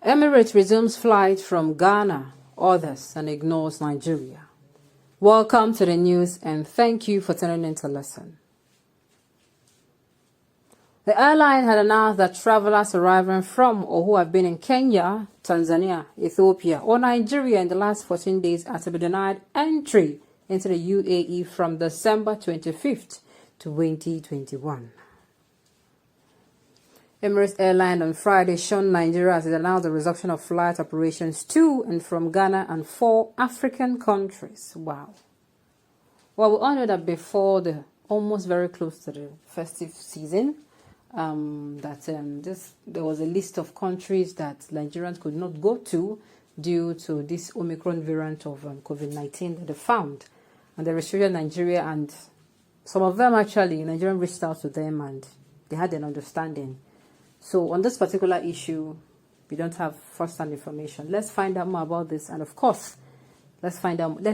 Emirate resumes flight from Ghana, others, and ignores Nigeria. Welcome to the news and thank you for tuning in to listen. The airline had announced that travelers arriving from or who have been in Kenya, Tanzania, Ethiopia, or Nigeria in the last 14 days are to be denied entry into the UAE from December 25th, 2021. Emirates Airline on Friday shunned Nigeria as it announced the resumption of flight operations to and from Ghana and 4 African countries. Wow. Well, we all know that before almost very close to the festive season, there was a list of countries that Nigerians could not go to due to this Omicron variant of COVID-19 that they found. And they restricted Nigeria, and some of them actually, Nigerians reached out to them and they had an understanding. So on this particular issue, we don't have first-hand information. Let's find out more about this. And of course, let's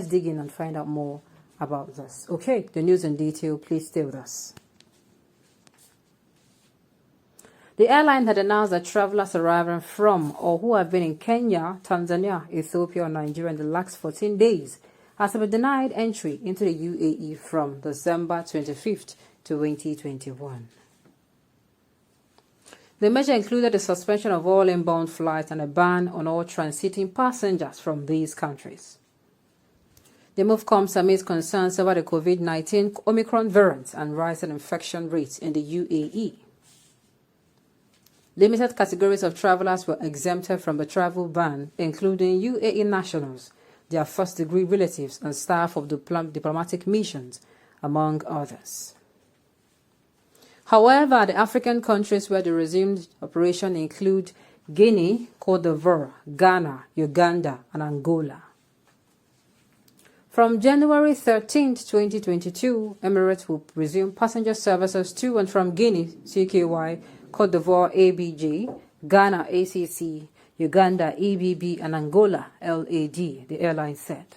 dig in and find out more about this. Okay, the news in detail, please stay with us. The airline had announced that travelers arriving from or who have been in Kenya, Tanzania, Ethiopia, or Nigeria in the last 14 days has been denied entry into the UAE from December 25th, 2021. The measure included the suspension of all inbound flights and a ban on all transiting passengers from these countries. The move comes amid concerns over the COVID-19 Omicron variant and rising infection rates in the UAE. Limited categories of travelers were exempted from the travel ban, including UAE nationals, their first-degree relatives, and staff of diplomatic missions, among others. However, the African countries where the resumed operation include Guinea, Cote d'Ivoire, Ghana, Uganda, and Angola. From January 13, 2022, Emirates will resume passenger services to and from Guinea, CKY, Cote d'Ivoire, ABG, Ghana, ACC, Uganda, EBB, and Angola, LAD, the airline said.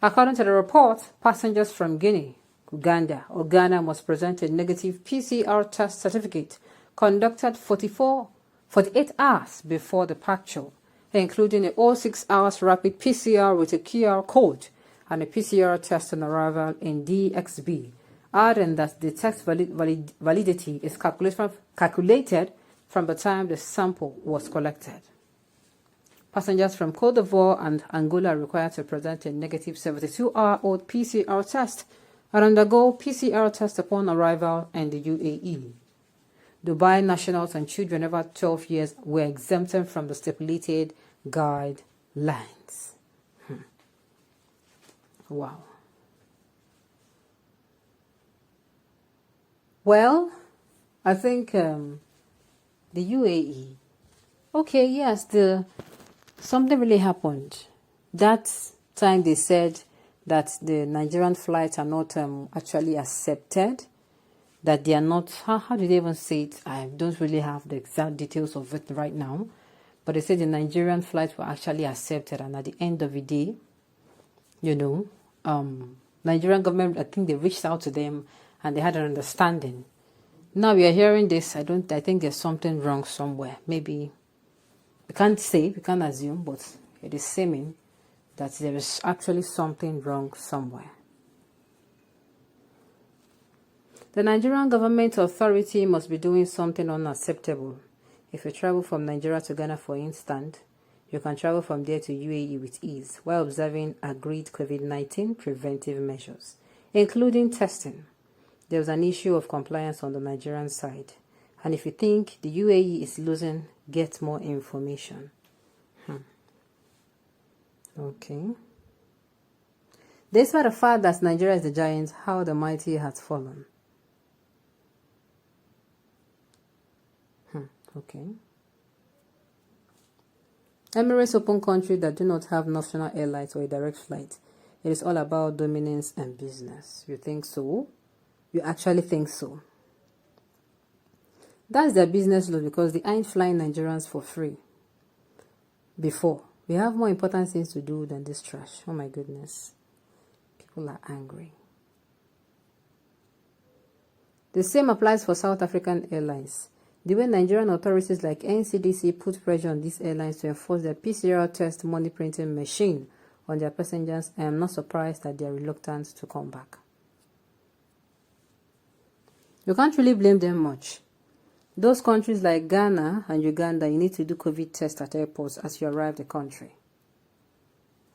According to the report, passengers from Guinea, Uganda, or Ghana must present a negative PCR test certificate conducted 48 hours before departure, including a 06 hours rapid PCR with a QR code and a PCR test on arrival in DXB, adding that the test validity is calculated from the time the sample was collected. Passengers from Cote d'Ivoire and Angola are required to present a negative 72-hour-old PCR test and undergo PCR test upon arrival in the UAE. Dubai nationals and children over 12 years were exempted from the stipulated guidelines. Wow. Well, I think the UAE. Okay, yes, something really happened. That time they said that the Nigerian flights are not actually accepted, that they are not, how did they even say it? I don't really have the exact details of it right now, but they said the Nigerian flights were actually accepted, and at the end of the day, Nigerian government, I think they reached out to them and they had an understanding. Now we are hearing this, I think there's something wrong somewhere. Maybe, we can't assume, but it is seeming that there is actually something wrong somewhere. The Nigerian government authority must be doing something unacceptable. If you travel from Nigeria to Ghana, for instance, you can travel from there to UAE with ease while observing agreed COVID-19 preventive measures, including testing. There was an issue of compliance on the Nigerian side. And if you think the UAE is losing, get more information. Okay. Despite the fact that Nigeria is the giant, how the mighty has fallen. Okay. Emirates open country that do not have national airlines or a direct flight. It is all about dominance and business. You think so? You actually think so? That's their business law, because they ain't flying Nigerians for free. Before, we have more important things to do than this trash. Oh my goodness. People are angry. The same applies for South African Airlines. The way Nigerian authorities like NCDC put pressure on these airlines to enforce their PCR test money printing machine on their passengers, I am not surprised that they are reluctant to come back. You can't really blame them much. Those countries like Ghana and Uganda, you need to do COVID tests at airports as you arrive the country.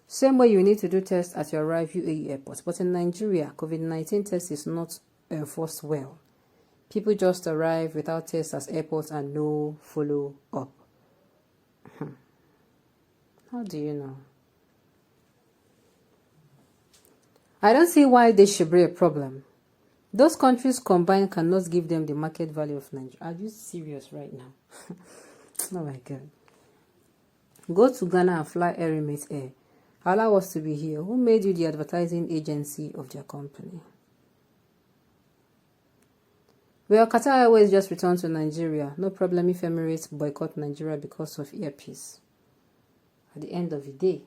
Same way you need to do tests as you arrive UAE airports. But in Nigeria, COVID-19 test is not enforced well. People just arrive without tests at airports and no follow-up. How do you know? I don't see why this should be a problem. Those countries combined cannot give them the market value of Nigeria. Are you serious right now? Oh my God. Go to Ghana and fly Emirate Air. Allow us to be here. Who made you the advertising agency of their company? Well, Qatar Airways just returned to Nigeria. No problem if Emirates boycott Nigeria because of earpiece. At the end of the day,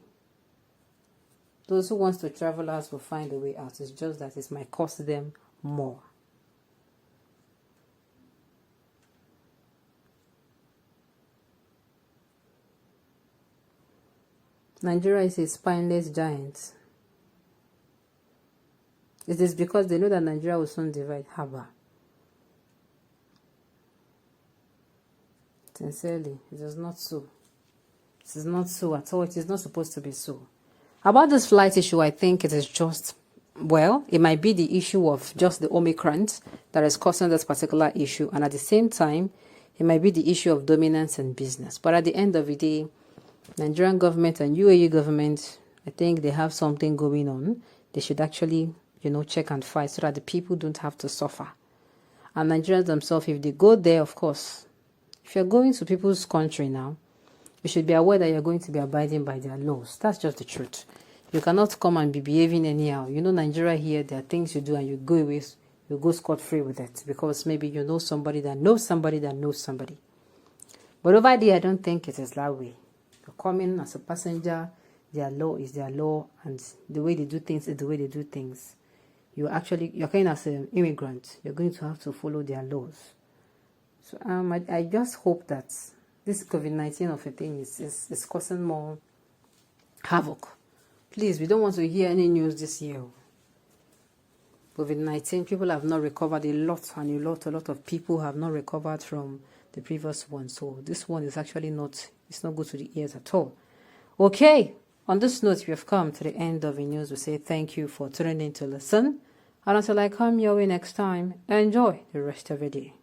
those who want to travel out will find a way out. It's just that it might cost them more. Nigeria is a spineless giant. It is because they know that Nigeria will soon divide. Haba. Sincerely, it is not so. It is not so at all. It is not supposed to be so. About this flight issue, I think it is just, well, it might be the issue of just the Omicron that is causing this particular issue. And at the same time, it might be the issue of dominance in business. But at the end of the day, Nigerian government and UAE government, I think they have something going on. They should actually, check and fight so that the people don't have to suffer. And Nigerians themselves, if they go there, of course, if you're going to people's country now, you should be aware that you're going to be abiding by their laws. That's just the truth. You cannot come and be behaving anyhow. Nigeria here, there are things you do and you go away, you go scot-free with it because maybe you know somebody that knows somebody that knows somebody. But over there, I don't think it is that way. You're coming as a passenger, their law is their law, and the way they do things is the way they do things. You're coming as an immigrant. You're going to have to follow their laws. So I just hope that this COVID-19 of a thing is causing more havoc. Please, we don't want to hear any news this year. COVID-19, people have not recovered a lot of people have not recovered from the previous one. So this one is actually it's not good to the ears at all. Okay, on this note, we have come to the end of the news. We say thank you for tuning in to listen. And until I come your way next time, enjoy the rest of the day.